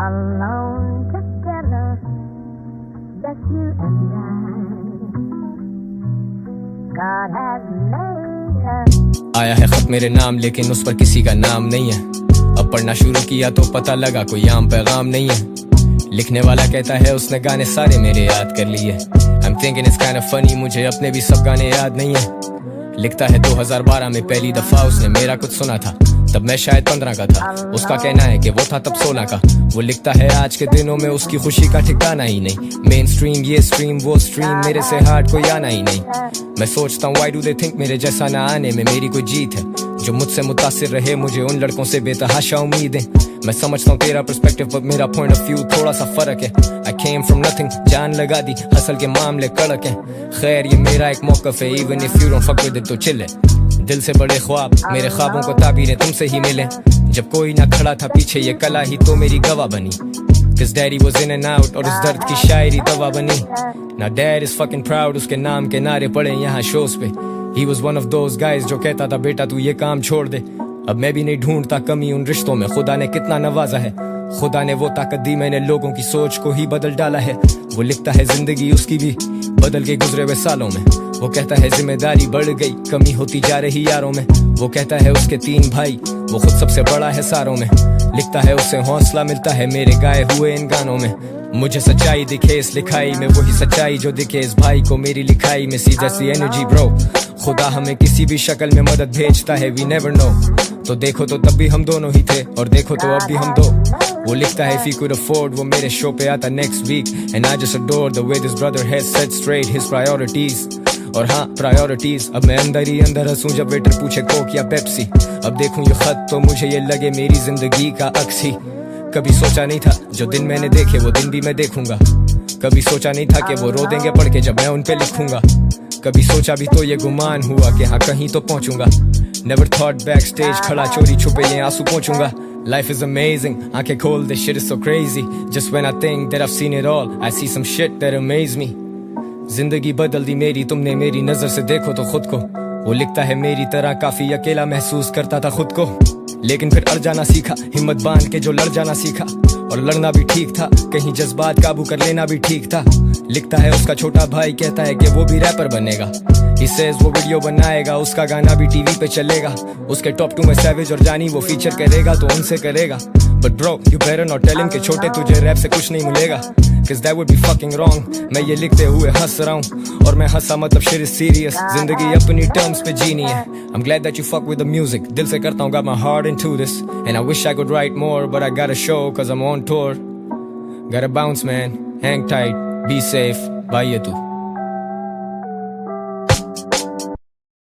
alone together, just you and I. God has made us. आया है खत मेरे नाम लेकिन उस पर किसी का नाम नहीं है। अब पढ़ना शुरू किया तो पता लगा कोई आम पैगाम नहीं है। लिखने वाला कहता है उसने गाने सारे मेरे याद कर लिए। I'm thinking it's kind of funny, मुझे अपने भी सब गाने याद नहीं है। लिखता है 2012 में पहली दफा उसने मेरा कुछ सुना था, तब मैं शायद 15 का था। उसका कहना है कि वो था तब 16 का। वो लिखता है आज के दिनों में उसकी खुशी का ठिकाना ही नहीं। मेन स्ट्रीम ये स्ट्रीम वो स्ट्रीम, मेरे से हार्ड कोई आना ही नहीं। मैं सोचता हूँ why do they think मेरे जैसा ना आने में मेरी कोई जीत है। जो मुझसे मुतासिर रहे मुझे उन लड़कों से बेतहाशा उम्मीदें। मैं समझता हूँ तेरा पर्सपेक्टिव पर मेरा पॉइंट ऑफ व्यू थोड़ा सा फर्क है। I came from nothing, जान लगा दी, हसल के मामले कड़क है। खैर ये मेरा एक मौकफ है, even if you don't fuck with it तो chill है। दिल से बड़े ख्वाब, मेरे ख्वाबों को ताबीरें तुमसे ही मिले। जब कोई ना खड़ा था पीछे ये कला ही तो मेरी गवाह बनी। Cause daddy was in and out और इस दर्द की शायरी दवा बनी। Now dad is fucking proud, उसके नाम के नारे पड़े यहाँ शोज पे। He was one of those guys जो कहता था बेटा तू ये काम छोड़ दे। अब मैं भी नहीं ढूंढता कमी उन रिश्तों में, खुदा ने कितना नवाजा है। खुदा ने वो ताकत दी, मैंने लोगों की सोच को ही बदल डाला है। वो लिखता है जिंदगी उसकी भी बदल के गुजरे हुए सालों में। वो कहता है जिम्मेदारी बढ़ गई, कमी होती जा रही यारों में। वो कहता है उसके 3 भाई, वो खुद सबसे बड़ा है सारों में। लिखता है उसे हौसला मिलता है मेरे गाए हुए इन गानों में। मुझे सच्चाई दिखे इस लिखाई में, वही सच्चाई जो दिखे इस भाई को मेरी लिखाई में। सी जैसी एनर्जी ब्रो, खुदा हमें किसी भी शक्ल में मदद भेजता है, वी नेवर नो। तो देखो तो तब भी हम दोनों ही थे और देखो तो अब भी हम दो। वो लिखता है if he could afford वो मेरे शो पे आता next week and I just adore the way this brother has set straight his priorities। और हाँ प्रायोरिटीज, अब मैं अंदर ही अंदर हंसूं जब वेटर पूछे कोक या पेप्सी। अब देखूं ये खत तो मुझे ये लगे मेरी जिंदगी का अक्स ही। कभी सोचा नहीं था जो दिन मैंने देखे वो दिन भी मैं देखूंगा। कभी सोचा नहीं था कि वो रो देंगे पढ़ के जब मैं उन पे लिखूंगा। कभी सोचा भी तो ये गुमान हुआ कि हाँ कहीं तो पहुंचूंगा। Never thought backstage खड़ा चोरी छुपे ये आंसू पहुंचूंगा। Life is amazing, आंखें खोल दे shit is so crazy। Just when I think that I've seen it all, I see some shit that amaze me। जिंदगी बदल दी मेरी तुमने मेरी नजर से देखो तो खुद को। वो लिखता है मेरी तरह काफी अकेला महसूस करता था खुद को, लेकिन फिर अड़ जाना सीखा, हिम्मत बांध के जो लड़ जाना सीखा। और लड़ना भी ठीक था, कहीं जज्बात काबू कर लेना भी ठीक था। लिखता है उसका छोटा भाई कहता है कि वो भी रैपर बनेगा। He says वो वीडियो बनाएगा, उसका गाना भी टीवी पे चलेगा। उसके टॉप 2 में सैवेज और जानी वो फीचर करेगा तो उनसे करेगा। But bro, you better not tell him कि छोटे तुझे रैप से कुछ नहीं मिलेगा। Cause that would be fucking wrong। मैं ये लिखते हुए हंस रहा हूँ और मैं हंसा मतलब shit is serious। जिंदगी अपनी टर्म्स पे जीनी है। I'm glad that you fuck with the music। दिल से करता हूँ got my heart into this and I wish I could write more but I gotta show cause I'm on tour। Gotta bounce man, hang tight, be safe, bye ये तू।